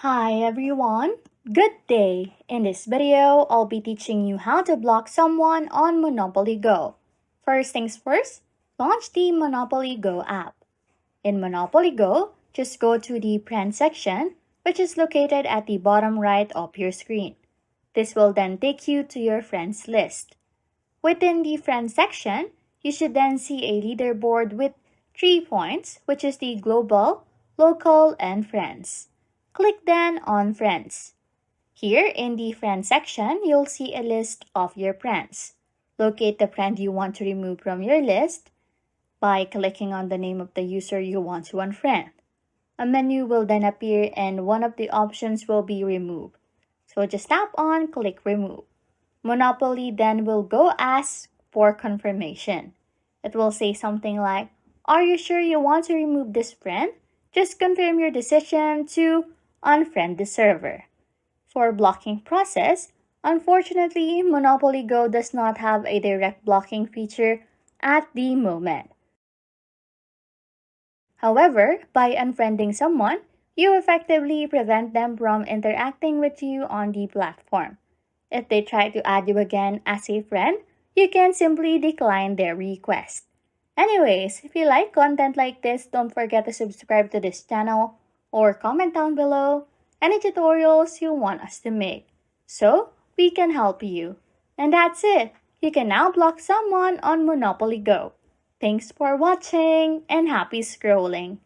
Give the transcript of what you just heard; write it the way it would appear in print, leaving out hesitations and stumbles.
Hi everyone, good day! In this video, I'll be teaching you how to block someone on Monopoly Go. First things first, launch the Monopoly Go app. In Monopoly Go, just go to the Friends section, which is located at the bottom right of your screen. This will then take you to your friends list. Within the Friends section, you should then see a leaderboard with 3 points, which is the global, local, and friends. Click then on Friends. Here in the Friends section, you'll see a list of your friends. Locate the friend you want to remove from your list by clicking on the name of the user you want to unfriend. A menu will then appear and one of the options will be Remove. So just tap on Click Remove. Monopoly then will go ask for confirmation. It will say something like, "Are you sure you want to remove this friend? Just confirm your decision to unfriend the server." For blocking process, unfortunately, Monopoly Go does not have a direct blocking feature at the moment. However, by unfriending someone, you effectively prevent them from interacting with you on the platform. If they try to add you again as a friend, you can simply decline their request. Anyways, if you like content like this, don't forget to subscribe to this channel or comment down below any tutorials you want us to make so we can help you. And that's it. You can now block someone on Monopoly Go. Thanks for watching and happy scrolling.